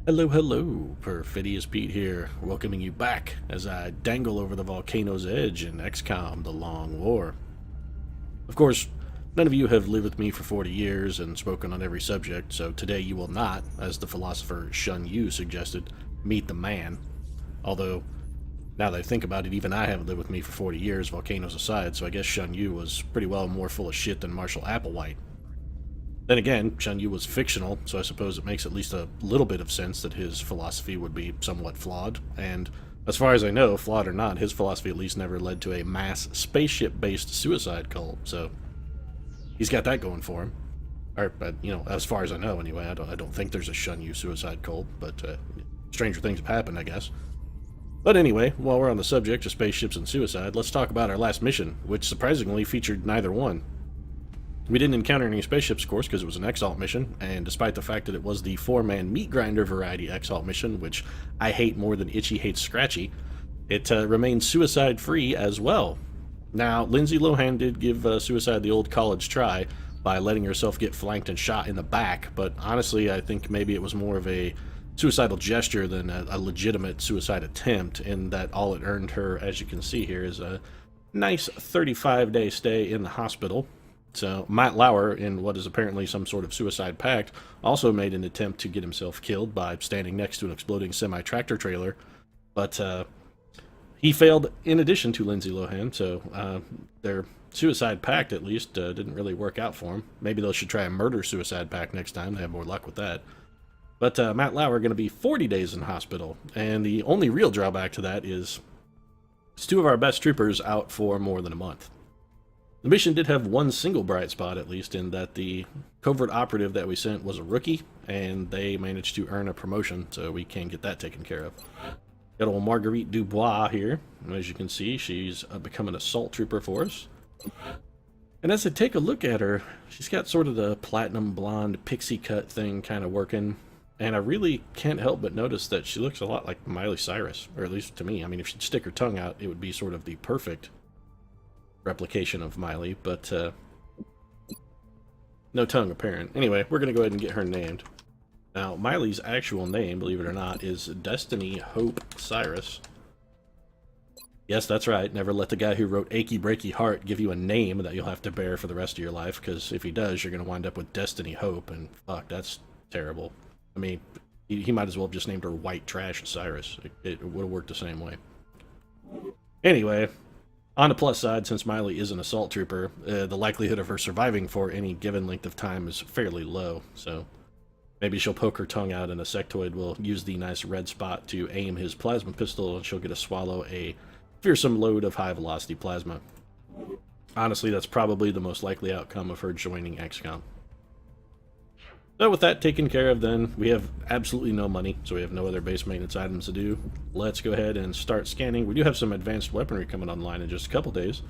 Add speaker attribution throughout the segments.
Speaker 1: Hello, hello, Perfidious Pete here, welcoming you back as I dangle over the volcano's edge in XCOM, The Long War. Of course, none of you have lived with me for 40 years and spoken on every subject, so today you will not, as the philosopher Shun Yu suggested, meet the man. Although, now that I think about it, even I haven't lived with me for 40 years, volcanoes aside, so I guess Shun Yu was pretty well more full of shit than Marshall Applewhite. Then again, Shun Yu was fictional, so I suppose it makes at least a little bit of sense that his philosophy would be somewhat flawed, and as far as I know, flawed or not, his philosophy at least never led to a mass spaceship-based suicide cult, so he's got that going for him. Or, as far as I know anyway, I don't think there's a Shun Yu suicide cult, but stranger things have happened, I guess. But anyway, while we're on the subject of spaceships and suicide, let's talk about our last mission, which surprisingly featured neither one. We didn't encounter any spaceships, of course, because it was an Exalt mission, and despite the fact that it was the 4-man meat grinder variety Exalt mission, which I hate more than Itchy hates Scratchy, it remained suicide-free as well. Now, Lindsay Lohan did give suicide the old college try by letting herself get flanked and shot in the back, but honestly, I think maybe it was more of a suicidal gesture than a legitimate suicide attempt, in that all it earned her, as you can see here, is a nice 35-day stay in the hospital. So, Matt Lauer, in what is apparently some sort of suicide pact, also made an attempt to get himself killed by standing next to an exploding semi-tractor trailer, but he failed in addition to Lindsay Lohan, so their suicide pact, at least, didn't really work out for him. Maybe they should try a murder-suicide pact next time, they have more luck with that. But Matt Lauer going to be 40 days in hospital, and the only real drawback to that is it's two of our best troopers out for more than a month. The mission did have one single bright spot, at least, in that the covert operative that we sent was a rookie, and they managed to earn a promotion, so we can get that taken care of. Got old Marguerite Dubois here, and as you can see, she's become an assault trooper for us. And as I take a look at her, she's got sort of the platinum blonde pixie cut thing kind of working, and I really can't help but notice that she looks a lot like Miley Cyrus, or at least to me. I mean, if she'd stick her tongue out, it would be sort of the perfect replication of Miley, but no tongue apparent. Anyway, we're going to go ahead and get her named. Now, Miley's actual name, believe it or not, is Destiny Hope Cyrus. Yes, that's right. Never let the guy who wrote Achy Breaky Heart give you a name that you'll have to bear for the rest of your life, because if he does, you're going to wind up with Destiny Hope, and fuck, that's terrible. I mean, he might as well have just named her White Trash Cyrus. It would have worked the same way. Anyway, on the plus side, since Miley is an assault trooper, the likelihood of her surviving for any given length of time is fairly low, so maybe she'll poke her tongue out and a sectoid will use the nice red spot to aim his plasma pistol, and she'll get to swallow a fearsome load of high-velocity plasma. Honestly, that's probably the most likely outcome of her joining XCOM. So with that taken care of, then, we have absolutely no money, so we have no other base maintenance items to do. Let's go ahead and start scanning. We do have some advanced weaponry coming online in just a couple days,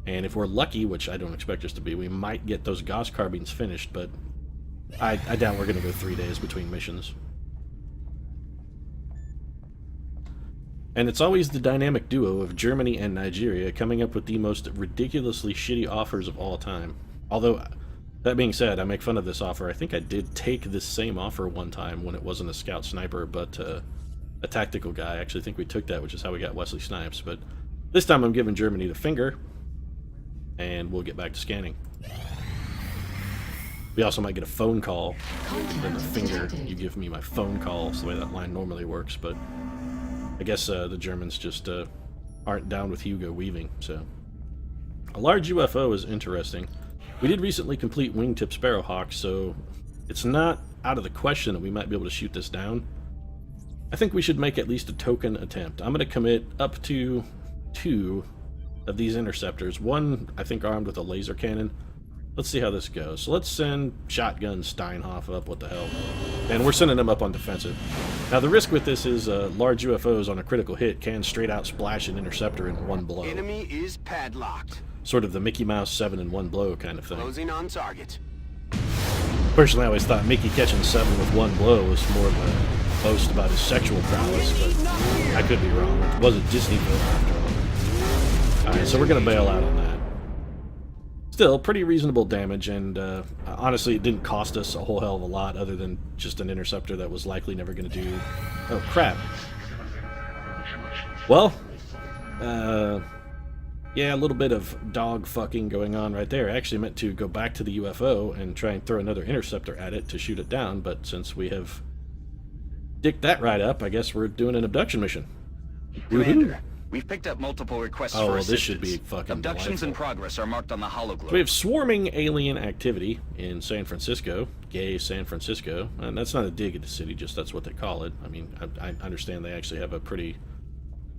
Speaker 1: and if we're lucky, which I don't expect us to be, we might get those Gauss carbines finished, but I doubt we're going to go 3 days between missions. And it's always the dynamic duo of Germany and Nigeria coming up with the most ridiculously shitty offers of all time. Although, that being said, I make fun of this offer. I think I did take this same offer one time when it wasn't a scout sniper, but a tactical guy. I actually think we took that, which is how we got Wesley Snipes. But this time I'm giving Germany the finger, and we'll get back to scanning. We also might get a phone call, then the finger. You give me my phone call, it's the way that line normally works, but I guess the Germans just aren't down with Hugo Weaving, so. A large UFO is interesting. We did recently complete wingtip Sparrowhawk, so it's not out of the question that we might be able to shoot this down. I think we should make at least a token attempt. I'm going to commit up to 2 of these interceptors. One, I think, armed with a laser cannon. Let's see how this goes. So let's send Shotgun Steinhoff up, what the hell. And we're sending them up on defensive. Now the risk with this is large UFOs on a critical hit can straight out splash an interceptor in one blow.
Speaker 2: Enemy is padlocked.
Speaker 1: Sort of the Mickey Mouse 7 in 1 blow kind of thing.
Speaker 2: Closing on target.
Speaker 1: Personally, I always thought Mickey catching 7 with 1 blow was more of a boast about his sexual prowess, but I could be wrong. It was a Disney film after all. Alright, so we're going to bail out on that. Still, pretty reasonable damage, and honestly, it didn't cost us a whole hell of a lot other than just an interceptor that was likely never going to do... Oh, crap. Well, yeah, a little bit of dog fucking going on right there. I actually meant to go back to the UFO and try and throw another interceptor at it to shoot it down, but since we have dicked that right up, I guess we're doing an abduction mission.
Speaker 2: Commander, we've picked up multiple requests for
Speaker 1: well,
Speaker 2: assistance.
Speaker 1: this should be fucking
Speaker 2: Abductions
Speaker 1: delightful.
Speaker 2: in progress are marked on the hologlobe.
Speaker 1: We have swarming alien activity in San Francisco, gay San Francisco, and that's not a dig at the city, just that's what they call it. I mean, I understand they actually have a pretty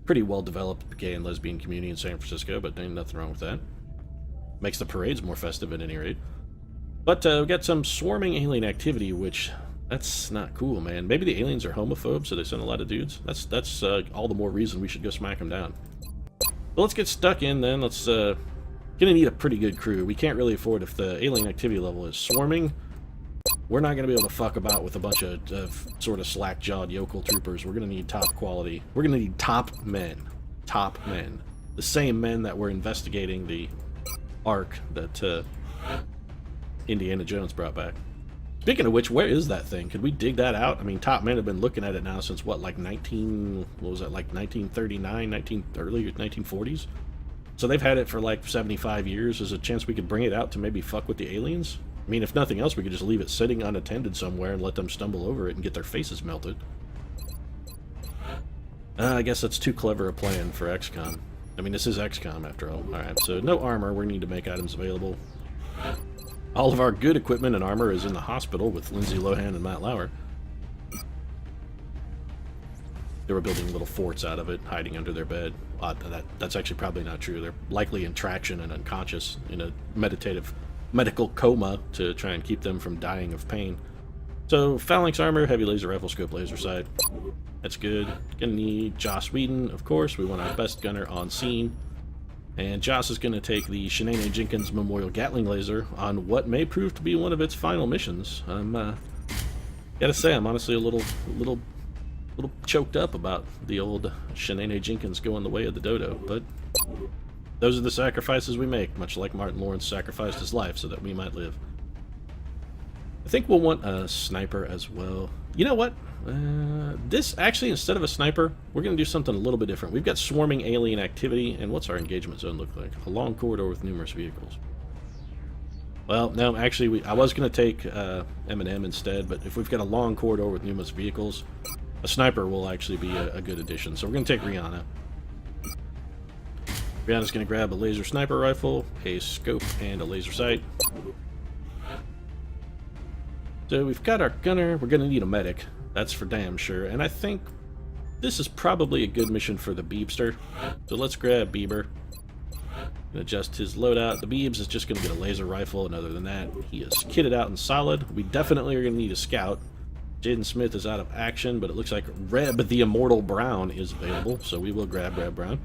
Speaker 1: well-developed gay and lesbian community in San Francisco, but ain't nothing wrong with that. Makes the parades more festive at any rate. But we got some swarming alien activity, which... that's not cool, man. Maybe the aliens are homophobes, so they send a lot of dudes. That's all the more reason we should go smack them down. But let's get stuck in, then. Let's, gonna need a pretty good crew. We can't really afford, if the alien activity level is swarming, we're not gonna be able to fuck about with a bunch of sort of slack-jawed yokel troopers. We're gonna need top quality. We're gonna need top men. Top men. The same men that were investigating the Ark that, Indiana Jones brought back. Speaking of which, where is that thing? Could we dig that out? I mean, top men have been looking at it now since, what, like like 1939, early 1940s? So they've had it for like 75 years. There's a chance we could bring it out to maybe fuck with the aliens? I mean, if nothing else, we could just leave it sitting unattended somewhere and let them stumble over it and get their faces melted. I guess that's too clever a plan for XCOM. I mean, this is XCOM after all. Alright, so no armor. We need to make items available. All of our good equipment and armor is in the hospital with Lindsay Lohan and Matt Lauer. They were building little forts out of it, hiding under their bed. That's actually probably not true. They're likely in traction and unconscious in a medical coma to try and keep them from dying of pain. So, phalanx armor, heavy laser rifle, scope laser sight. That's good. Gonna need Joss Whedon, of course. We want our best gunner on scene. And Joss is going to take the Shanae Jenkins Memorial Gatling Laser on what may prove to be one of its final missions. Gotta say, I'm honestly a little choked up about the old Shanae Jenkins going the way of the dodo, but those are the sacrifices we make, much like Martin Lawrence sacrificed his life so that we might live. I think we'll want a sniper as well. You know what? This, actually, instead of a sniper, we're going to do something a little bit different. We've got swarming alien activity, and what's our engagement zone look like? A long corridor with numerous vehicles. Well, no, actually, I was going to take M&M instead, but if we've got a long corridor with numerous vehicles, a sniper will actually be a good addition. So we're going to take Rihanna. Rihanna's going to grab a laser sniper rifle, a scope, and a laser sight. So we've got our gunner. We're going to need a medic. That's for damn sure. And I think this is probably a good mission for the Beebster. So let's grab Bieber. Adjust his loadout. The Beebs is just going to get a laser rifle, and other than that, he is kitted out and solid. We definitely are going to need a scout. Jaden Smith is out of action, but it looks like Reb the Immortal Brown is available, so we will grab Reb Brown.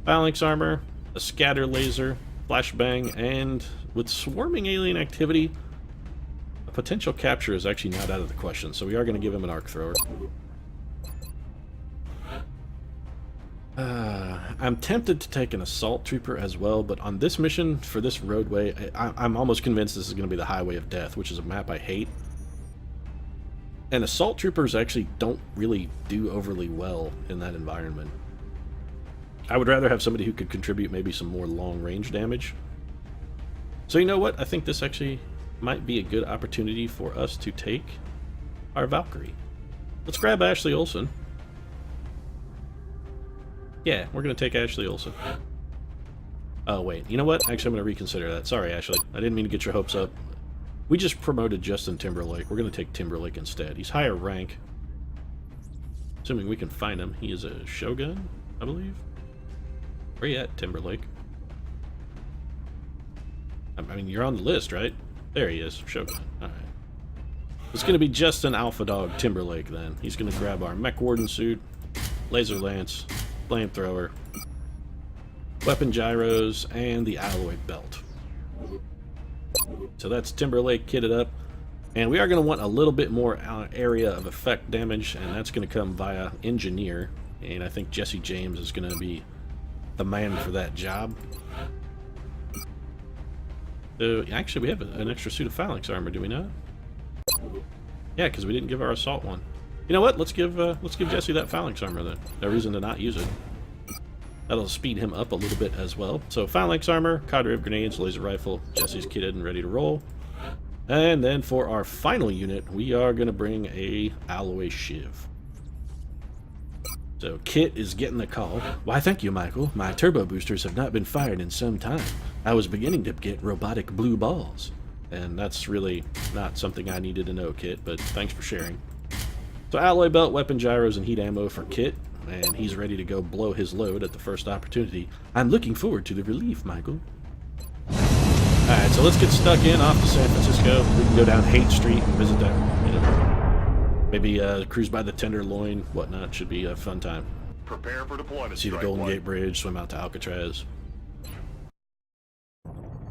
Speaker 1: Phalanx armor, a scatter laser, flashbang, and with swarming alien activity, a potential capture is actually not out of the question, so we are going to give him an arc thrower. I'm tempted to take an assault trooper as well, but on this mission, for this roadway, I'm almost convinced this is going to be the Highway of Death, which is a map I hate. And assault troopers actually don't really do overly well in that environment. I would rather have somebody who could contribute maybe some more long-range damage. So you know what? I think this actually might be a good opportunity for us to take our Valkyrie. Let's grab Ashley Olsen. Yeah, we're going to take Ashley Olsen. Oh, wait. You know what? Actually, I'm going to reconsider that. Sorry, Ashley. I didn't mean to get your hopes up. We just promoted Justin Timberlake. We're going to take Timberlake instead. He's higher rank. Assuming we can find him. He is a Shogun, I believe. Where you at, Timberlake? I mean, you're on the list, right? There he is, Shogun. Alright. It's going to be Justin Alpha Dog Timberlake, then. He's going to grab our Mech Warden suit, Laser Lance, Flamethrower, Weapon Gyros, and the Alloy Belt. So that's Timberlake kitted up. And we are going to want a little bit more area of effect damage, and that's going to come via Engineer. And I think Jesse James is going to be the man for that job. So, actually, we have an extra suit of phalanx armor, do we not? Yeah, because we didn't give our assault one. You know what? Let's give Jesse that phalanx armor then. No reason to not use it. That'll speed him up a little bit as well. So phalanx armor, cadre of grenades, laser rifle. Jesse's kitted and ready to roll. And then for our final unit, we are going to bring a alloy shiv. So Kit is getting the call. Why, thank you, Michael. My turbo boosters have not been fired in some time. I was beginning to get robotic blue balls. And that's really not something I needed to know, Kit, but thanks for sharing. So alloy belt, weapon gyros, and heat ammo for Kit, and he's ready to go blow his load at the first opportunity. I'm looking forward to the relief, Michael. Alright, so let's get stuck in off to San Francisco. We can go down Haight Street and visit that, you know, maybe cruise by the Tenderloin, whatnot. Should be a fun time.
Speaker 3: Prepare for deployment.
Speaker 1: See the Golden Gate Bridge, swim out to Alcatraz.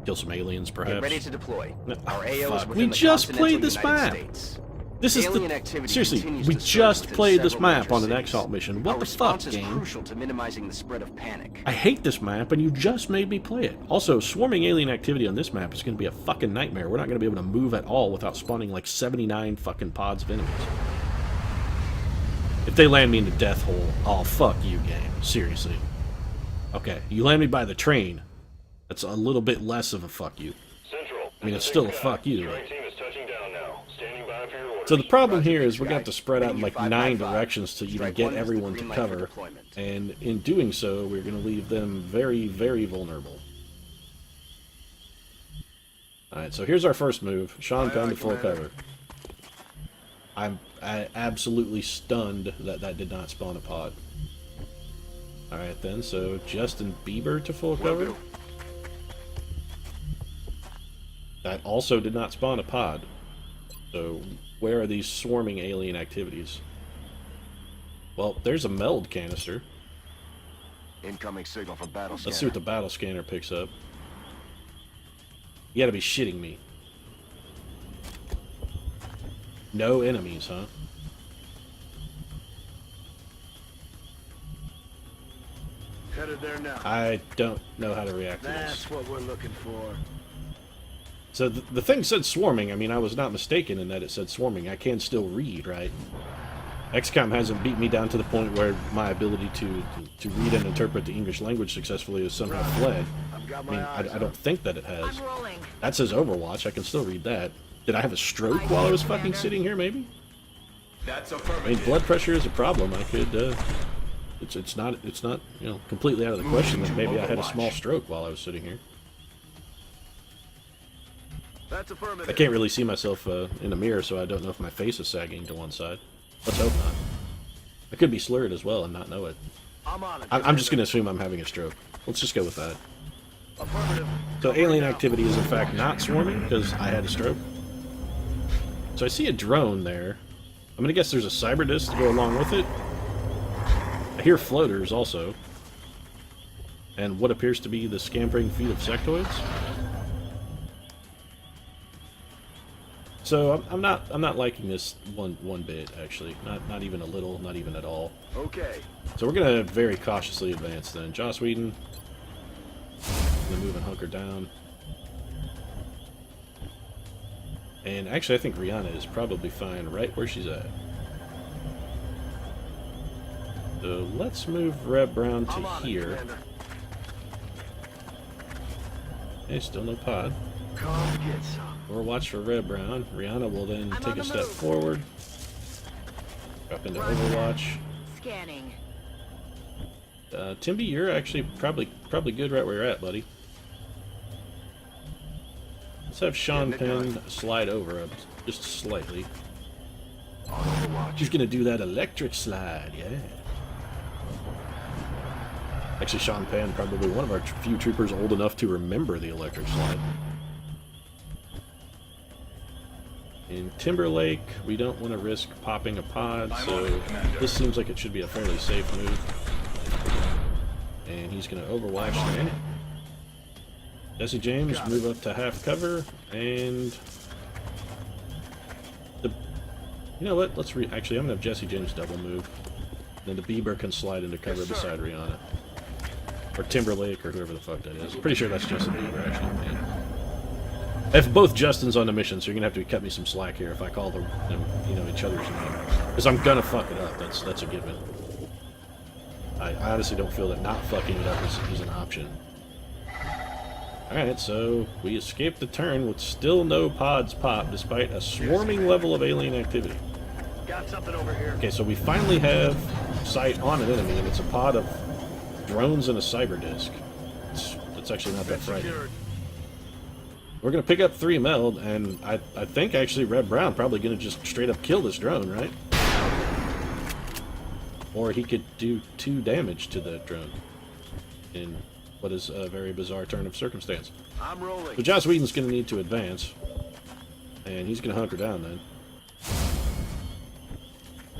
Speaker 1: Kill some aliens, perhaps.
Speaker 2: Get ready to deploy.
Speaker 1: No,
Speaker 2: Our AO is
Speaker 1: fuck.
Speaker 2: within
Speaker 1: We
Speaker 2: the
Speaker 1: just
Speaker 2: continental
Speaker 1: played this
Speaker 2: United
Speaker 1: map.
Speaker 2: States.
Speaker 1: This is
Speaker 2: Alien
Speaker 1: the...
Speaker 2: activity
Speaker 1: Seriously,
Speaker 2: continues
Speaker 1: we
Speaker 2: to surge
Speaker 1: just
Speaker 2: within
Speaker 1: played this
Speaker 2: several
Speaker 1: map on an
Speaker 2: major
Speaker 1: exalt
Speaker 2: cities.
Speaker 1: mission. What
Speaker 2: Our
Speaker 1: the fuck,
Speaker 2: response is
Speaker 1: game?
Speaker 2: crucial to minimizing the spread of panic.
Speaker 1: I hate this map, and you just made me play it. Also, swarming alien activity on this map is going to be a fucking nightmare. We're not going to be able to move at all without spawning like 79 fucking pods of enemies. If they land me in the death hole, oh, fuck you, game. Seriously. Okay, you land me by the train. That's a little bit less of a fuck you.
Speaker 3: Central.
Speaker 1: I mean, it's still a fuck you.
Speaker 3: Strike team is touching down now. Standing by for your orders.
Speaker 1: So the problem here is we're going to have to spread out in like
Speaker 2: Menu
Speaker 1: 9
Speaker 2: 555.
Speaker 1: directions to even
Speaker 2: Strike
Speaker 1: get
Speaker 2: one is the
Speaker 1: everyone to
Speaker 2: green light for
Speaker 1: cover.
Speaker 2: deployment.
Speaker 1: And in doing so, we're going to leave them very, very vulnerable. Alright, so here's our first move. Sean Penn to full cover. I'm absolutely stunned that that did not spawn a pod. Alright then, so Justin Bieber to full cover. That also did not spawn a pod. So where are these swarming alien activities? Well, there's a meld canister.
Speaker 3: Incoming signal from battle scanner.
Speaker 1: Let's see what the battle scanner picks up. You gotta be shitting me. No enemies, huh?
Speaker 4: Headed there now.
Speaker 1: I don't know how to react to this.
Speaker 4: That's what we're looking for.
Speaker 1: So the thing said swarming. I mean, I was not mistaken in that it said swarming. I can still read, right? XCOM hasn't beat me down to the point where my ability to read and interpret the English language successfully is somehow fled.
Speaker 4: I've got
Speaker 1: I
Speaker 4: my
Speaker 1: mean,
Speaker 4: eyes
Speaker 1: I don't think that it has.
Speaker 5: I'm rolling.
Speaker 1: That says Overwatch. I can still read that. Did I have a stroke while I was fucking sitting here, maybe?
Speaker 3: That's
Speaker 1: I mean,
Speaker 3: affirmative.
Speaker 1: blood pressure is a problem. I could, it's not, you know, completely out of the question that maybe I had a small stroke while I was sitting here.
Speaker 4: That's affirmative.
Speaker 1: I can't really see myself in a mirror, so I don't know if my face is sagging to one side. Let's hope not. I could be slurred as well and not know it.
Speaker 4: I'm on it.
Speaker 1: I'm just going to assume I'm having a stroke. Let's just go with that.
Speaker 4: Affirmative.
Speaker 1: So alien activity is in fact not swarming because I had a stroke. So I see a drone there. I'm going to guess there's a cyber disc to go along with it. I hear floaters also. And what appears to be the scampering feet of sectoids. So I'm not liking this one bit actually. Not even a little, not even at all.
Speaker 4: Okay.
Speaker 1: So we're gonna very cautiously advance then. Joss Whedon. Gonna move and hunker down. And actually I think Rihanna is probably fine right where she's at. So let's move Reb Brown to
Speaker 4: I'm on
Speaker 1: here.
Speaker 4: it, Commander.
Speaker 1: Hey, still no pod.
Speaker 4: Come get some.
Speaker 1: Or watch for Reb Brown. Rihanna will then
Speaker 5: I'm
Speaker 1: take
Speaker 5: on
Speaker 1: a
Speaker 5: the
Speaker 1: step
Speaker 5: move.
Speaker 1: forward. Drop into
Speaker 5: Roger.
Speaker 1: Overwatch.
Speaker 5: Scanning.
Speaker 1: Timby, you're actually probably good right where you're at, buddy. Let's have Sean Penn slide over just slightly.
Speaker 3: On Overwatch.
Speaker 1: He's gonna do that electric slide, yeah. Actually, Sean Penn, probably one of our few troopers old enough to remember the electric slide. In Timberlake, we don't want to risk popping a pod, so this seems like it should be a fairly safe move. And he's going to overwatch there. Jesse James, move up to half cover, and... You know what, actually, I'm going to have Jesse James double move. Then the Bieber can slide into cover beside Rihanna. Or Timberlake, or whoever the fuck that is. Pretty sure that's Justin Bieber, actually. Yeah. If both Justin's on the mission, so you're gonna have to cut me some slack here if I call them, each other's name, because I'm gonna fuck it up. That's a given. I honestly don't feel that not fucking it up is an option. All right, so we escaped the turn with still no pods pop, despite a swarming level of alien activity.
Speaker 4: Got something over here.
Speaker 1: Okay, so we finally have sight on an enemy, and it's a pod of drones and a cyber disc. It's actually not that frightening.
Speaker 4: Secured.
Speaker 1: We're going to pick up 3 meld, and I think actually Red Brown probably going to just straight up kill this drone, right? Or he could do 2 damage to the drone in what is a very bizarre turn of circumstance.
Speaker 4: I'm rolling.
Speaker 1: So Joss Whedon's going to need to advance, and he's going to hunker down then.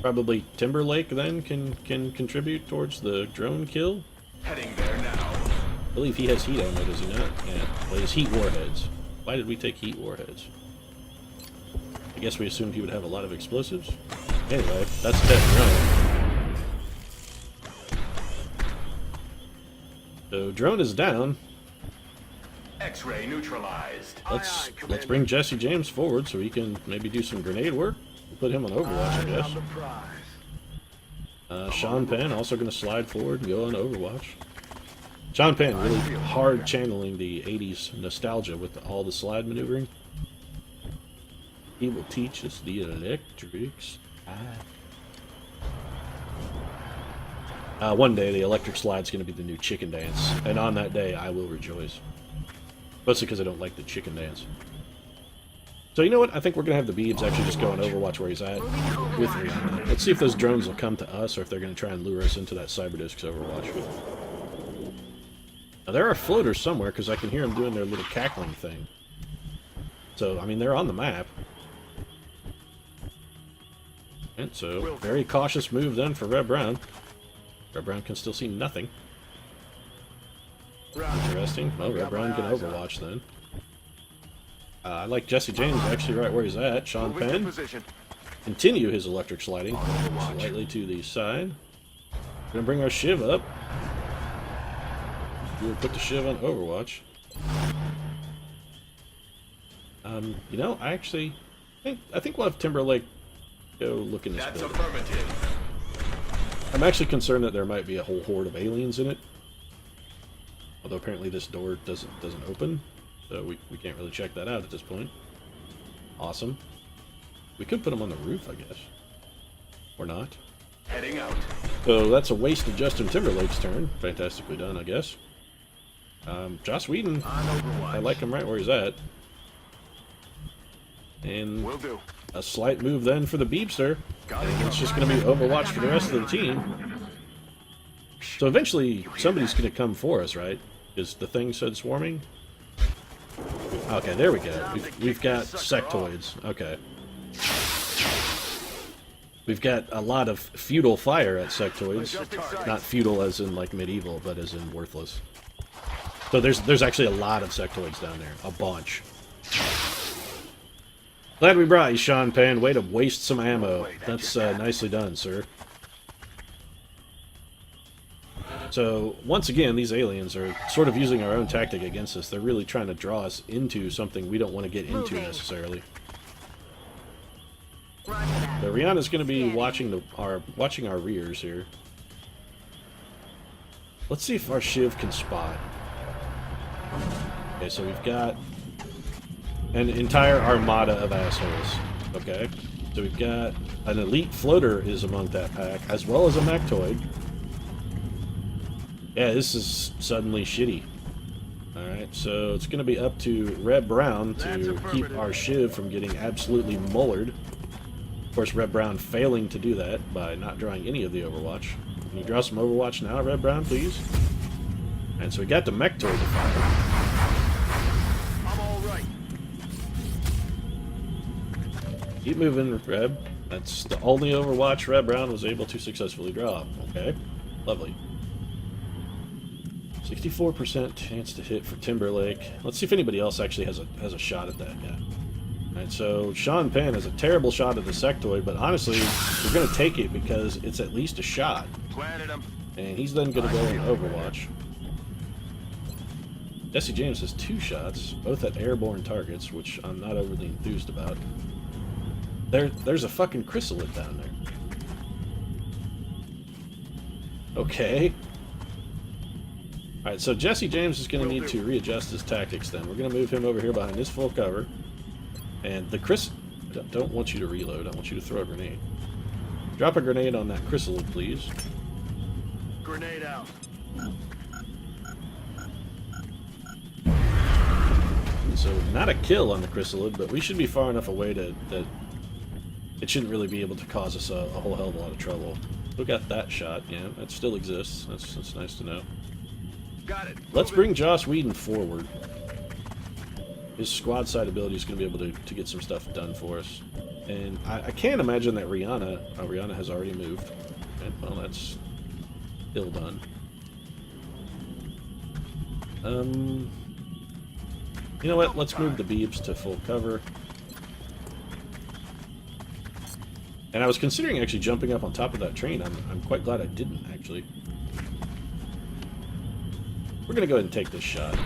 Speaker 1: Probably Timberlake then can contribute towards the drone kill.
Speaker 3: Heading there now.
Speaker 1: I believe he has heat ammo, does he not? Yeah, well, he has heat warheads. Why did we take heat warheads? I guess we assumed he would have a lot of explosives. Anyway, that's a dead drone. So drone is down.
Speaker 3: X-ray neutralized.
Speaker 1: Let's bring Jesse James forward so he can maybe do some grenade work. We'll put him on Overwatch, I guess.
Speaker 4: On the prize.
Speaker 1: Sean Penn also going to slide forward and go on Overwatch. Sean Penn really hard channeling the 80s nostalgia with all the slide maneuvering. He will teach us the electrics. One day the electric slide's going to be the new chicken dance, and on that day I will rejoice. Mostly because I don't like the chicken dance. So you know what? I think we're going to have the Beebs actually just go on Overwatch where he's at with Rihanna. Let's see if those drones will come to us or if they're going to try and lure us into that Cyberdisc's Overwatch. Now there are floaters somewhere because I can hear them doing their little cackling thing. So, I mean, they're on the map. And so, very cautious move then for Red Brown. Red Brown can still see nothing. Interesting. Well, Red Brown can Overwatch then. I like Jesse James actually right where he's at. Sean Penn. Continue his electric sliding. Slightly to the side. Gonna bring our Shiv up. We'll put the Shiv on Overwatch. You know, I actually think we'll have Timberlake go look in this building. I'm actually concerned that there might be a whole horde of aliens in it. Although apparently this door doesn't open, so we can't really check that out at this point. Awesome. We could put them on the roof, I guess. Or not.
Speaker 3: Heading out.
Speaker 1: So that's a waste of Justin Timberlake's turn. Fantastically done, I guess. Joss Whedon, I like him right where he's at. And
Speaker 3: Will do.
Speaker 1: a slight move then for the Beebster. And it's just going to be Overwatch for the rest of the team. So eventually somebody's going to come for us, right? Is the thing said swarming? Okay, there we go. We've got sectoids. Okay. We've got a lot of feudal fire at sectoids. Not feudal as in like medieval, but as in worthless. So there's actually a lot of sectoids down there. A bunch. Glad we brought you, Sean Penn. Way to waste some ammo. That's nicely done, sir. So, once again, these aliens are sort of using our own tactic against us. They're really trying to draw us into something we don't want to get into necessarily. So Rihanna's going to be watching our rears here. Let's see if our Shiv can spot. Okay, so we've got an entire armada of assholes. Okay, so we've got an elite floater is among that pack, as well as a Mactoid. Yeah, this is suddenly shitty. Alright, so it's going to be up to Red Brown to keep our Shiv from getting absolutely mullered. Of course, Red Brown failing to do that by not drawing any of the Overwatch. Can you draw some Overwatch now, Red Brown, please? And so we got the Mechtoid to fire.
Speaker 4: I'm all right.
Speaker 1: Keep moving, Red. That's the only Overwatch Red Brown was able to successfully draw. Okay, lovely. 64% chance to hit for Timberlake. Let's see if anybody else actually has a shot at that guy. Alright, so Sean Penn has a terrible shot at the sectoid, but honestly, we're going to take it because it's at least a shot.
Speaker 3: Planted him.
Speaker 1: And he's then going to go in Overwatch. Jesse James has 2 shots, both at airborne targets, which I'm not overly enthused about. There's a fucking chrysalid down there. Okay. Alright, so Jesse James is going to need to readjust his tactics then. We're going to move him over here behind this full cover. And the don't want you to reload, I want you to throw a grenade. Drop a grenade on that chrysalid, please.
Speaker 4: Grenade out.
Speaker 1: So, not a kill on the chrysalid, but we should be far enough away that it shouldn't really be able to cause us a whole hell of a lot of trouble. We got that shot, yeah, that still exists. That's nice to know.
Speaker 4: Got it.
Speaker 1: Let's bring Joss Whedon forward. His squad side ability is going to be able to get some stuff done for us. And I can't imagine that Rihanna has already moved. And, well, that's ill done. You know what? Let's move the Beebs to full cover. And I was considering actually jumping up on top of that train. I'm quite glad I didn't, actually. We're going to go ahead and take this shot.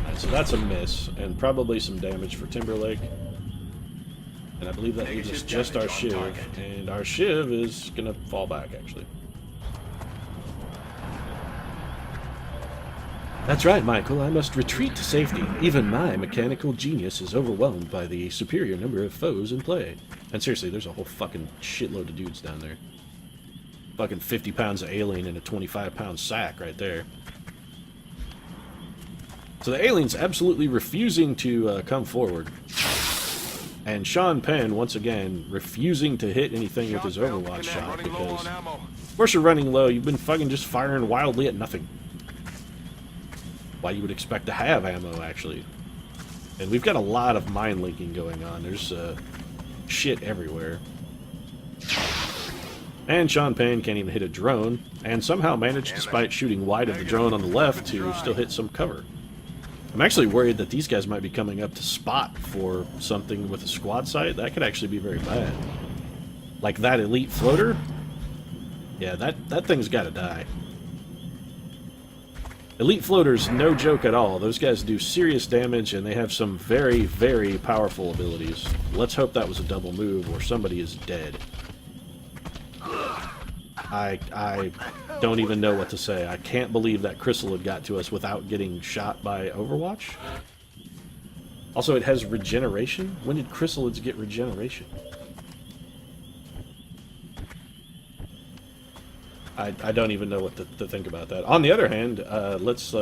Speaker 1: Alright, so that's a miss, and probably some damage for Timberlake. And I believe that leaves us just our Shiv, and our Shiv is going to fall back, actually. That's right, Michael. I must retreat to safety. Even my mechanical genius is overwhelmed by the superior number of foes in play. And seriously, there's a whole fucking shitload of dudes down there. Fucking 50 pounds of alien in a 25-pound sack right there. So the alien's absolutely refusing to come forward. And Sean Penn, once again, refusing to hit anything with his Overwatch shot because, of course you're running low. You've been fucking just firing wildly at nothing. Why you would expect to have ammo, actually. And we've got a lot of mind linking going on. There's shit everywhere. And Sean Penn can't even hit a drone, and somehow managed, despite shooting wide of the drone on the left, to still hit some cover. I'm actually worried that these guys might be coming up to spot for something with a squad sight. That could actually be very bad. Like that elite floater? Yeah, that thing's gotta die. Elite floaters, no joke at all. Those guys do serious damage, and they have some very, very powerful abilities. Let's hope that was a double move, or somebody is dead. I don't even know what to say. I can't believe that chrysalid got to us without getting shot by Overwatch. Also, it has regeneration? When did chrysalids get regeneration? I don't even know what to think about that. On the other hand, let's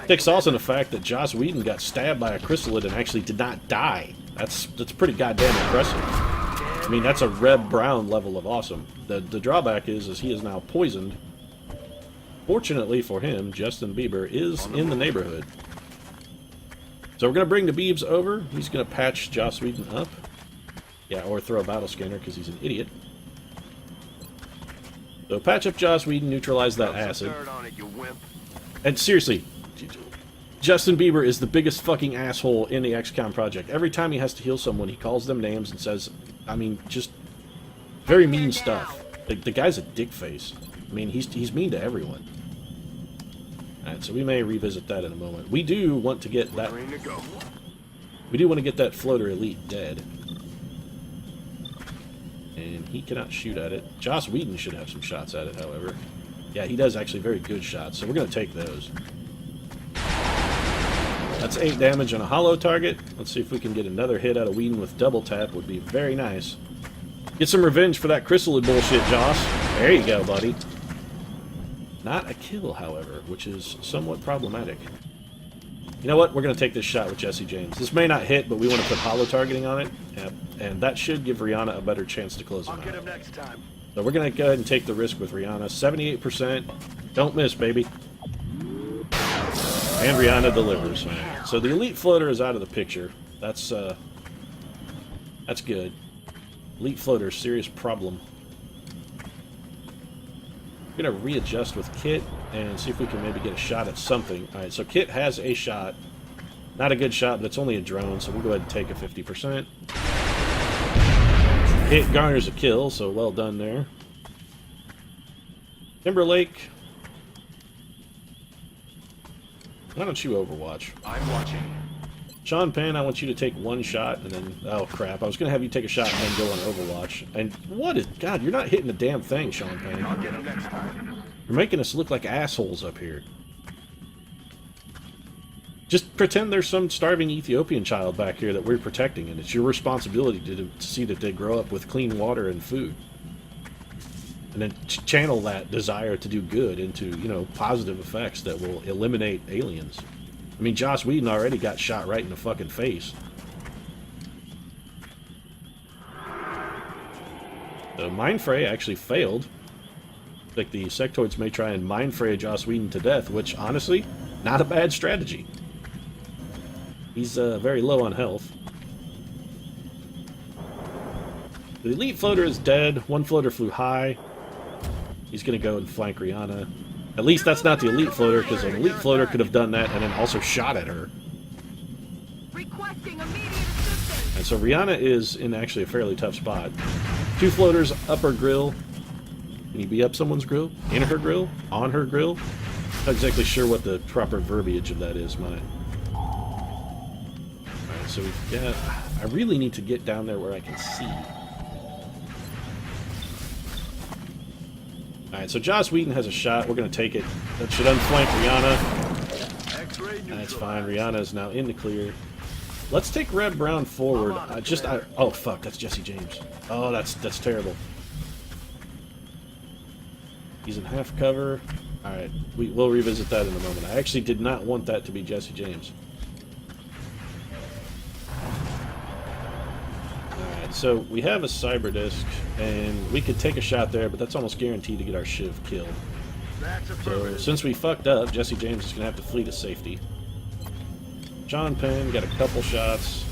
Speaker 1: take solace in the fact that Joss Whedon got stabbed by a chrysalid and actually did not die. That's pretty goddamn impressive. I mean, that's a Reb Brown level of awesome. The drawback is he is now poisoned. Fortunately for him, Justin Bieber is in the neighborhood. So we're going to bring the Biebs over. He's going to patch Joss Whedon up. Yeah, or throw a battle scanner because he's an idiot. So patch up Joss Whedon, neutralize that acid. And seriously, Justin Bieber is the biggest fucking asshole in the XCOM project. Every time he has to heal someone, he calls them names and says, I mean, just very mean stuff. The guy's a dick face. I mean, he's mean to everyone. Alright, so we may revisit that in a moment. We do want to get that... We do want to get that floater elite dead. And he cannot shoot at it. Joss Whedon should have some shots at it, however. Yeah, he does actually very good shots, so we're going to take those. That's 8 damage on a hollow target. Let's see if we can get another hit out of Whedon with double tap. Would be very nice. Get some revenge for that chrysalid bullshit, Joss. There you go, buddy. Not a kill, however, which is somewhat problematic. You know what? We're going to take this shot with Jesse James. This may not hit, but we want to put hollow targeting on it. Yep. And that should give Rihanna a better chance to close him out.
Speaker 4: I'll get him next time.
Speaker 1: So we're going to go ahead and take the risk with Rihanna. 78%. Don't miss, baby. And Rihanna delivers. So the elite floater is out of the picture. That's good. Elite floater, serious problem. We're going to readjust with Kit and see if we can maybe get a shot at something. Alright, so Kit has a shot. Not a good shot, but it's only a drone, so we'll go ahead and take a 50%. Kit garners a kill, so well done there. Timberlake. Why don't you overwatch?
Speaker 3: I'm watching.
Speaker 1: Sean Penn, I want you to take one shot and then... Oh, crap. I was going to have you take a shot and then go on Overwatch. And what is... God, you're not hitting the damn thing, Sean Penn.
Speaker 3: I'll get him next time.
Speaker 1: You're making us look like assholes up here. Just pretend there's some starving Ethiopian child back here that we're protecting, and it's your responsibility to see that they grow up with clean water and food. And then channel that desire to do good into, you know, positive effects that will eliminate aliens. I mean, Joss Whedon already got shot right in the fucking face. So Mindfray actually failed. Like the sectoids may try and Mindfray Joss Whedon to death, which, honestly, not a bad strategy. He's very low on health. The elite floater is dead. One floater flew high. He's going to go and flank Rihanna. At least that's not the elite floater, because an elite floater could have done that and then also shot at her.
Speaker 5: Requesting immediate assistance.
Speaker 1: And so Rihanna is in actually a fairly tough spot. Two floaters up her grill. Can you be up someone's grill? In her grill? On her grill? Not exactly sure what the proper verbiage of that is, mine. Alright, so we've got... I really need to get down there where I can see. Alright, so Joss Whedon has a shot. We're going to take it. That should unflank Rihanna.
Speaker 4: X-ray
Speaker 1: That's fine. Rihanna is now in the clear. Let's take Red Brown forward. Oh, fuck. That's Jesse James. Oh, that's terrible. He's in half cover. Alright, we'll revisit that in a moment. I actually did not want that to be Jesse James. Alright, so we have a cyber disc, and we could take a shot there, but that's almost guaranteed to get our Shiv killed.
Speaker 4: That's
Speaker 1: So,
Speaker 4: affirmative.
Speaker 1: since we fucked up, Jesse James is going to have to flee to safety. John Penn got a couple shots.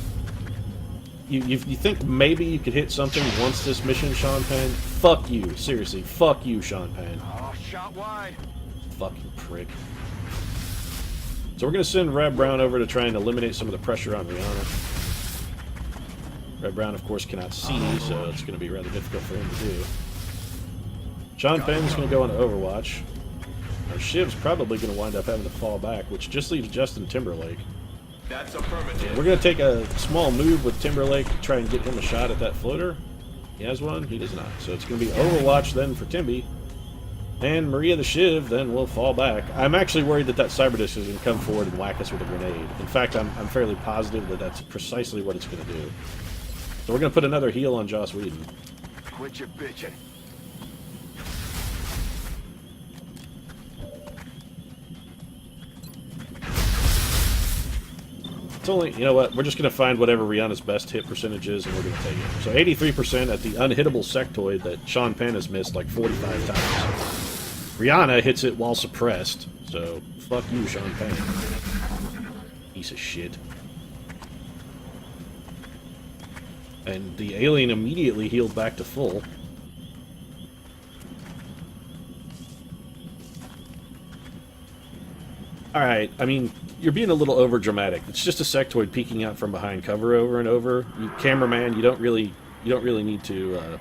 Speaker 1: You think maybe you could hit something once this mission, Sean Penn? Fuck you. Seriously, fuck you, Sean Penn.
Speaker 4: Oh, shot wide.
Speaker 1: Fucking prick. So we're going to send Red Brown over to try and eliminate some of the pressure on Rihanna. Red Brown, of course, cannot see, so it's going to be rather difficult for him to do. Sean Penn's going to go on Overwatch. Our Shiv's probably going to wind up having to fall back, which just leaves Justin Timberlake.
Speaker 3: That's affirmative.
Speaker 1: We're going to take a small move with Timberlake to try and get him a shot at that floater. He has one? He does not. So it's going to be Overwatch then for Timby. And Maria the Shiv then will fall back. I'm actually worried that cyber disc is going to come forward and whack us with a grenade. In fact, I'm fairly positive that that's precisely what it's going to do. So we're going to put another heal on Joss Whedon.
Speaker 4: Quit your bitching.
Speaker 1: It's only, you know what, we're just going to find whatever Rihanna's best hit percentage is, and we're going to take it. So 83% at the unhittable sectoid that Sean Penn has missed like 45 times. Rihanna hits it while suppressed, so fuck you, Sean Penn. Piece of shit. And the alien immediately healed back to full. Alright, I mean, you're being a little over-dramatic. It's just a sectoid peeking out from behind cover over and over. You, cameraman, you don't really need to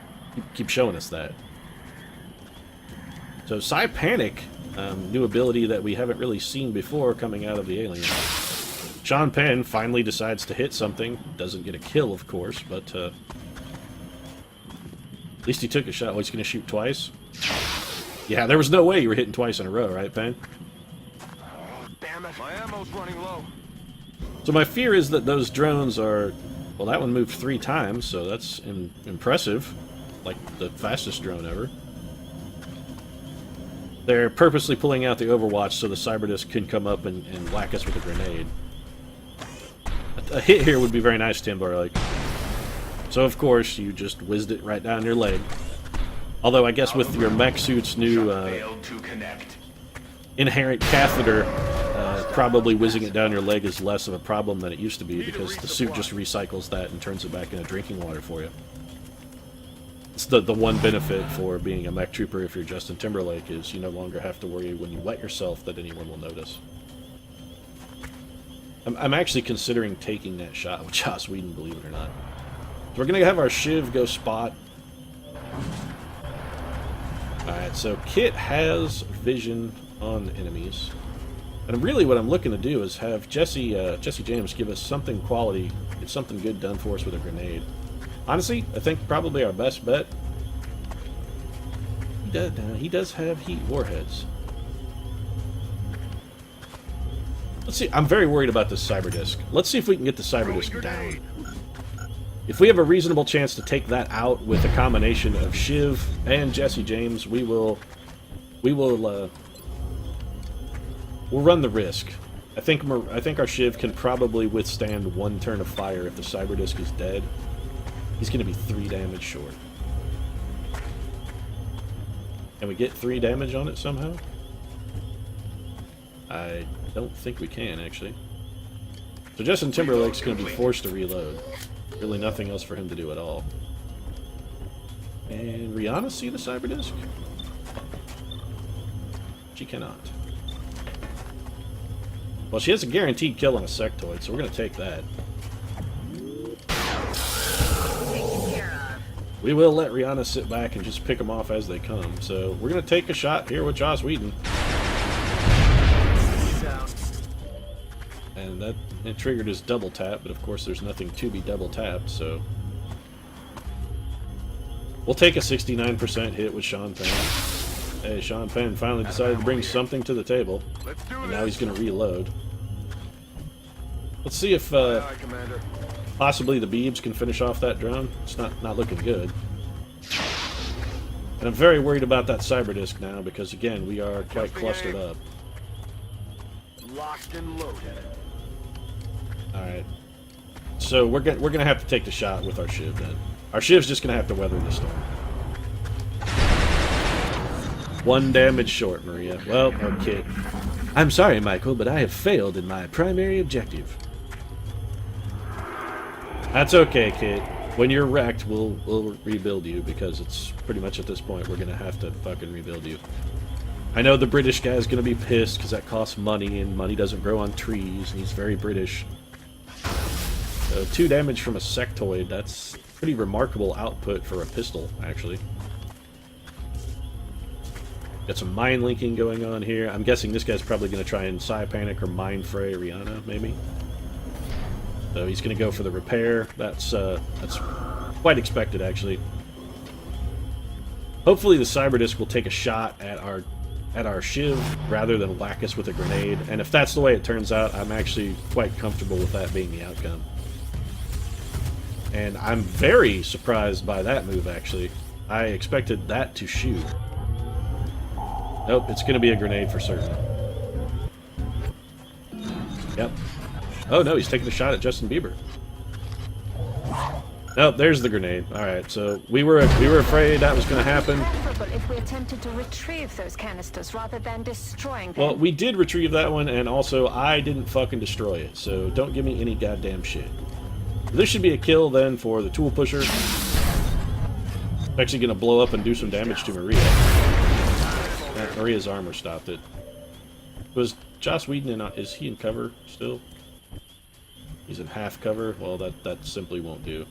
Speaker 1: keep showing us that. So, Psy Panic, new ability that we haven't really seen before coming out of the alien. Sean Penn finally decides to hit something. Doesn't get a kill, of course, but at least he took a shot. Oh, he's going to shoot twice? Yeah, there was no way you were hitting twice in a row, right, Penn?
Speaker 4: Damn it. My ammo's running low.
Speaker 1: So my fear is that those drones are... Well, that one moved 3 times, so that's impressive. Like the fastest drone ever. They're purposely pulling out the Overwatch so the Cyberdisc can come up and whack us with a grenade. A hit here would be very nice, Timberlake. So, of course, you just whizzed it right down your leg. Although, I guess with your mech suit's new
Speaker 3: Failed to connect.
Speaker 1: inherent catheter, probably whizzing it down your leg is less of a problem than it used to be, because the suit just recycles that and turns it back into drinking water for you. It's the one benefit for being a mech trooper if you're Justin Timberlake, is you no longer have to worry when you wet yourself that anyone will notice. I'm actually considering taking that shot with Joss Whedon, believe it or not. So we're going to have our Shiv go spot. Alright, so Kit has vision on enemies. And really what I'm looking to do is have Jesse James give us something quality, get something good done for us with a grenade. Honestly, I think probably our best bet. He does have heat warheads. Let's see, I'm very worried about this cyber disc. Let's see if we can get the cyber disc down. If we have a reasonable chance to take that out with a combination of Shiv and Jesse James, we'll run the risk. I think our Shiv can probably withstand one turn of fire if the cyber disc is dead. He's going to be 3 damage short. Can we get 3 damage on it somehow? I don't think we can, actually. So Justin Timberlake's going to be forced to reload. Really nothing else for him to do at all. And Rihanna see the cyber disc? She cannot. Well, she has a guaranteed kill on a sectoid, so we're going to take that. We will let Rihanna sit back and just pick them off as they come. So we're going to take a shot here with Joss Whedon. And it triggered his double tap, but of course there's nothing to be double tapped, so... We'll take a 69% hit with Sean Penn. Hey, Sean Penn finally decided to bring something to the table. And now he's going to reload. Let's see if possibly the Beebs can finish off that drone. It's not looking good. And I'm very worried about that cyber disc now because, again, we are quite clustered up.
Speaker 4: Locked and loaded.
Speaker 1: Alright. So we're gonna have to take the shot with our Shiv then. Our Shiv's just gonna have to weather the storm. 1 damage short, Maria. Well, okay. I'm sorry, Michael, but I have failed in my primary objective. That's okay, Kit. When you're wrecked, we'll rebuild you, because it's pretty much at this point we're gonna have to fucking rebuild you. I know the British guy's gonna be pissed, because that costs money, and money doesn't grow on trees, and he's very British. So 2 damage from a sectoid, that's pretty remarkable output for a pistol, actually. Got some mind linking going on here. I'm guessing this guy's probably going to try and Psy Panic or Mind Fray Rihanna, maybe. So he's going to go for the repair. That's quite expected, actually. Hopefully the Cyber Disc will take a shot at our Shiv rather than whack us with a grenade. And if that's the way it turns out, I'm actually quite comfortable with that being the outcome. And I'm very surprised by that move, actually. I expected that to shoot. Nope, it's going to be a grenade for certain. Yep. Oh no, he's taking a shot at Justin Bieber. Nope, there's the grenade. Alright, so we were afraid that was going to happen.
Speaker 6: If we attempted to retrieve those canisters rather than destroying them.
Speaker 1: Well, we did retrieve that one, and also I didn't fucking destroy it, so don't give me any goddamn shit. This should be a kill, then, for the tool pusher. It's actually going to blow up and do some damage to Maria. Maria's armor stopped it. Was Joss Whedon is he in cover still? He's in half cover? Well, that simply won't do.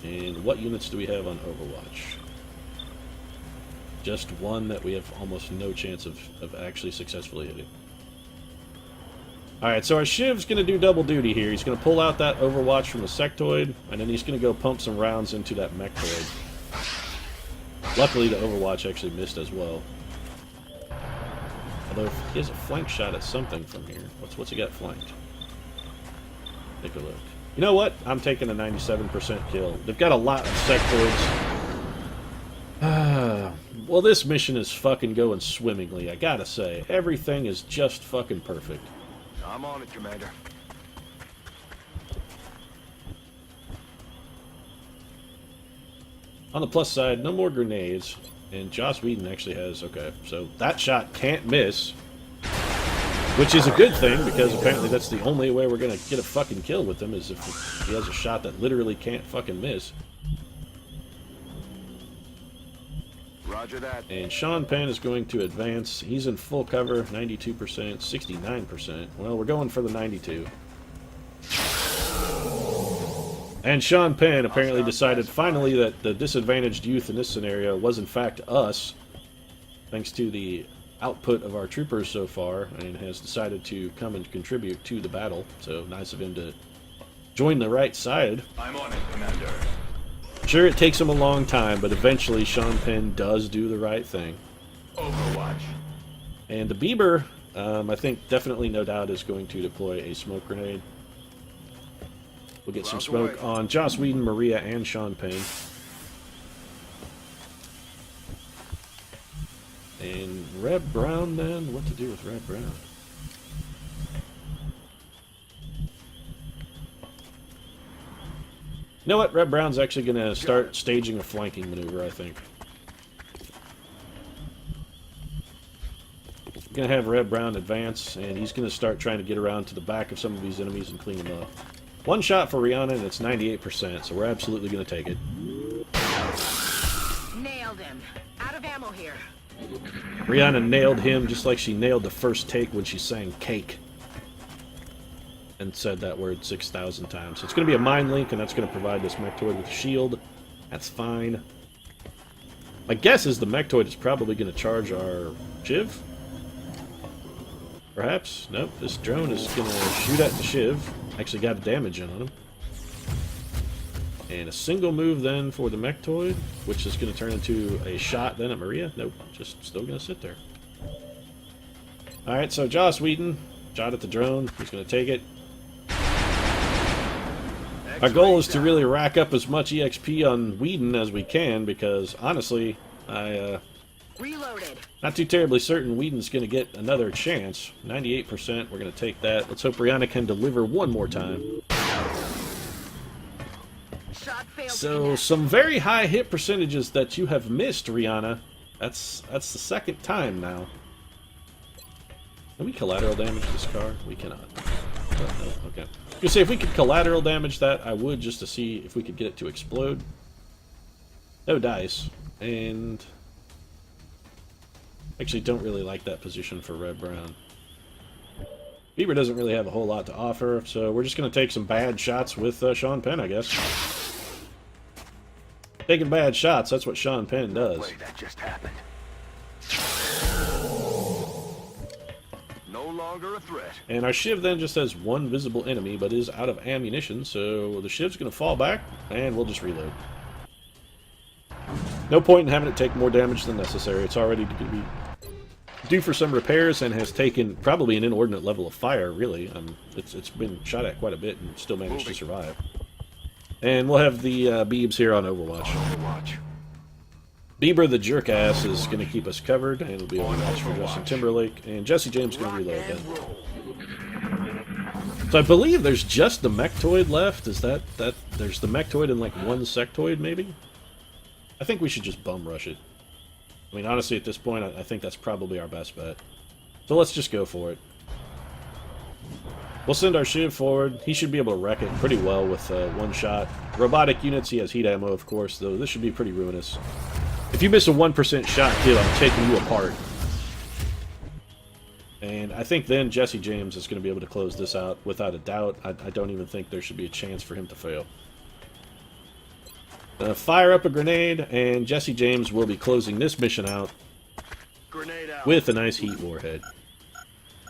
Speaker 1: And what units do we have on Overwatch? Just one that we have almost no chance of actually successfully hitting. Alright, so our Shiv's going to do double duty here. He's going to pull out that Overwatch from the sectoid, and then he's going to go pump some rounds into that mechtoid. Luckily, the Overwatch actually missed as well. Although, he has a flank shot at something from here. What's he got flanked? Take a look. You know what? I'm taking a 97% kill. They've got a lot of sectoids. Well, this mission is fucking going swimmingly, I gotta say. Everything is just fucking perfect.
Speaker 4: I'm on it, Commander.
Speaker 1: On the plus side, no more grenades. And Joss Whedon actually has... Okay, so that shot can't miss. Which is a good thing, because apparently that's the only way we're going to get a fucking kill with him, is if he has a shot that literally can't fucking miss.
Speaker 4: Roger that. And
Speaker 1: Sean Penn is going to advance. He's in full cover, 92%, 69%. Well, we're going for the 92. And Sean Penn apparently decided finally that the disadvantaged youth in this scenario was in fact us. thanks to the output of our troopers so far, and has decided to come and contribute to the battle. So nice of him to join the right side.
Speaker 3: I'm on it, Commander.
Speaker 1: Sure, it takes him a long time, but eventually Sean Penn does do the right thing.
Speaker 3: Overwatch.
Speaker 1: And the Bieber, I think definitely, no doubt, is going to deploy a smoke grenade. We'll get some smoke on Joss Whedon, Maria, and Sean Penn. And Red Brown, then? What to do with Red Brown? You know what? Red Brown's actually going to start staging a flanking maneuver, I think. Going to have Red Brown advance, and he's going to start trying to get around to the back of some of these enemies and clean them up. One shot for Rihanna, and it's 98%, so we're absolutely going to take it.
Speaker 5: Nailed him. Out of ammo here.
Speaker 1: Rihanna nailed him just like she nailed the first take when she sang Cake. And said that word 6,000 times. So it's going to be a mine link, and that's going to provide this Mechtoid with a shield. That's fine. My guess is the Mechtoid is probably going to charge our Shiv. Perhaps? Nope. This drone is going to shoot at the Shiv. Actually got a damage in on him. And a single move then for the Mechtoid, which is going to turn into a shot then at Maria. Nope. Just still going to sit there. Alright, so Joss Whedon shot at the drone. He's going to take it. Our goal is to really rack up as much EXP on Whedon as we can, because honestly,
Speaker 5: Reloaded.
Speaker 1: not too terribly certain Whedon's going to get another chance. 98%, we're going to take that. Let's hope Rihanna can deliver one more time.
Speaker 5: Shot failed.
Speaker 1: So, some very high hit percentages that you have missed, Rihanna. That's the second time now. Can we collateral damage this car? We cannot. Oh, no, okay. I was gonna say, if we could collateral damage that, I would, just to see if we could get it to explode. No dice. And actually don't really like that position for Red Brown. Bieber doesn't really have a whole lot to offer, so we're just going to take some bad shots with Sean Penn, I guess. Taking bad shots, that's what Sean Penn does.
Speaker 4: Wait, that just happened. No longer a threat.
Speaker 1: And our Shiv then just has one visible enemy, but is out of ammunition, so the Shiv's going to fall back, and we'll just reload. No point in having it take more damage than necessary. It's already going to be due for some repairs and has taken probably an inordinate level of fire, really. It's been shot at quite a bit and still managed to survive. And we'll have the Beebs here on Overwatch. Bieber the jerk-ass is going to keep us covered, and it'll be Overwatch for Justin Timberlake. And Jesse James is going to reload then. So I believe there's just the Mechtoid left. Is that there's the Mechtoid and like one Sectoid, maybe? I think we should just bum rush it. I mean, honestly, at this point, I think that's probably our best bet. So let's just go for it. We'll send our Shiv forward. He should be able to wreck it pretty well with one shot. Robotic units, he has heat ammo, of course, though this should be pretty ruinous. If you miss a 1% shot kill, I'm taking you apart. And I think then Jesse James is going to be able to close this out without a doubt. I don't even think there should be a chance for him to fail. Fire up a grenade, and Jesse James will be closing this mission out with a nice heat warhead.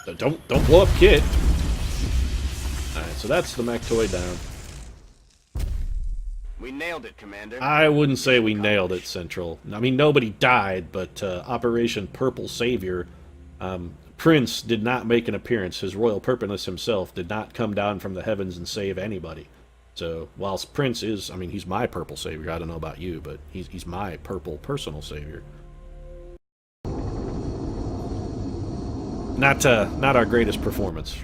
Speaker 1: So don't blow up Kit. Alright, so that's the Mechtoid down.
Speaker 2: We nailed it, Commander.
Speaker 1: I wouldn't say we nailed it, Central. I mean, nobody died, but Operation Purple Savior, Prince did not make an appearance. His royal purpose himself did not come down from the heavens and save anybody. So, whilst Prince is, I mean, he's my purple savior. I don't know about you, but he's my purple personal savior. Not our greatest performance.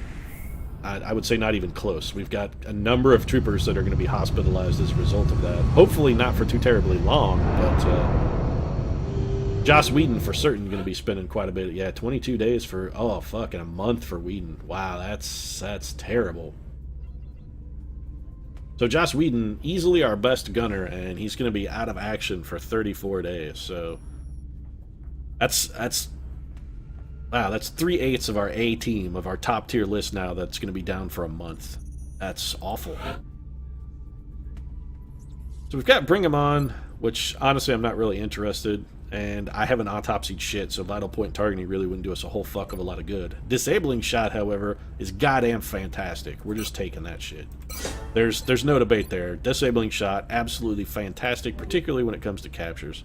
Speaker 1: I would say not even close. We've got a number of troopers that are going to be hospitalized as a result of that. Hopefully not for too terribly long, but Joss Whedon for certain going to be spending quite a bit. Yeah, 22 days for, oh, fuck, and a month for Whedon. Wow, that's terrible. So Joss Whedon, easily our best gunner, and he's going to be out of action for 34 days. So that's 3/8 of our A team, of our top tier list now, that's going to be down for a month. That's awful. So we've got Bring 'Em On, which honestly I'm not really interested. and I haven't autopsied shit, so vital point targeting really wouldn't do us a whole fuck of a lot of good. Disabling shot, however, is goddamn fantastic. We're just taking that shit. There's no debate there. Disabling shot, absolutely fantastic, particularly when it comes to captures.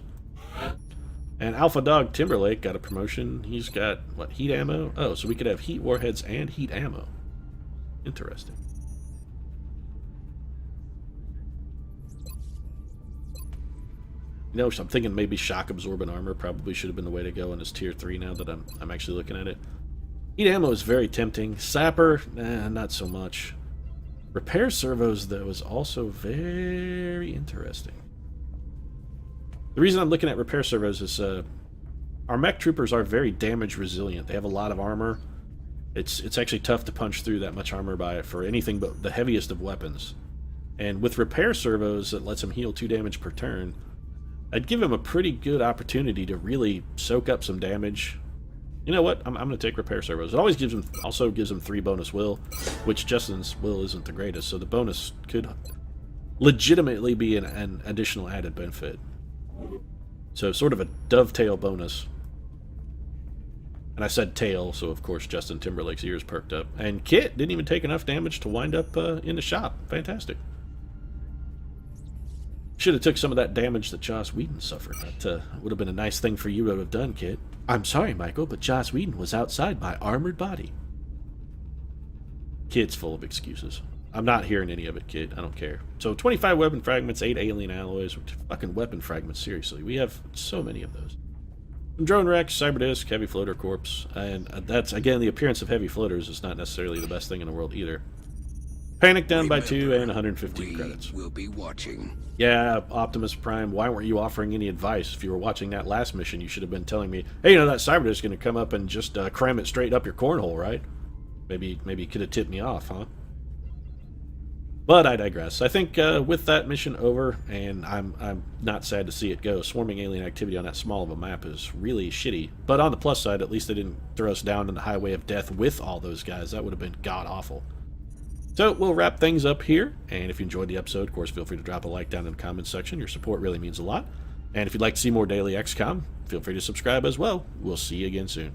Speaker 1: And Alpha Dog Timberlake got a promotion. He's got, what, heat ammo? Oh, so we could have heat warheads and heat ammo. Interesting. You know, so I'm thinking maybe shock absorbent armor probably should have been the way to go in this tier 3 now that I'm actually looking at it. Heat ammo is very tempting. Sapper, not so much. Repair servos, though, is also very interesting. The reason I'm looking at repair servos is our mech troopers are very damage resilient. They have a lot of armor. It's actually tough to punch through that much armor for anything but the heaviest of weapons. And with repair servos that lets them heal 2 damage per turn, I'd give him a pretty good opportunity to really soak up some damage. You know what? I'm going to take repair servos. It always also gives him 3 bonus will, which Justin's will isn't the greatest, so the bonus could legitimately be an additional added benefit. So sort of a dovetail bonus. And I said tail, so of course Justin Timberlake's ears perked up. And Kit didn't even take enough damage to wind up in the shop. Fantastic. Should have took some of that damage that Joss Whedon suffered. That would have been a nice thing for you to have done, Kit. I'm sorry, Michael, but Joss Whedon was outside my armored body. Kit's full of excuses. I'm not hearing any of it, kid. I don't care. So 25 weapon fragments, 8 alien alloys. Fucking weapon fragments, seriously. We have so many of those. Some drone wrecks, cyber disc, heavy floater corpse. And that's, again, the appearance of heavy floaters is not necessarily the best thing in the world either. Panic down by 2 and 115 credits.
Speaker 7: We'll be watching.
Speaker 1: Yeah, Optimus Prime, why weren't you offering any advice? If you were watching that last mission, you should have been telling me, hey, you know, that cyber disc is going to come up and just cram it straight up your cornhole, right? Maybe you could have tipped me off, huh? But I digress. I think with that mission over, and I'm not sad to see it go, swarming alien activity on that small of a map is really shitty. But on the plus side, at least they didn't throw us down in the highway of death with all those guys. That would have been god-awful. So we'll wrap things up here, and if you enjoyed the episode, of course, feel free to drop a like down in the comments section. Your support really means a lot. And if you'd like to see more daily XCOM, feel free to subscribe as well. We'll see you again soon.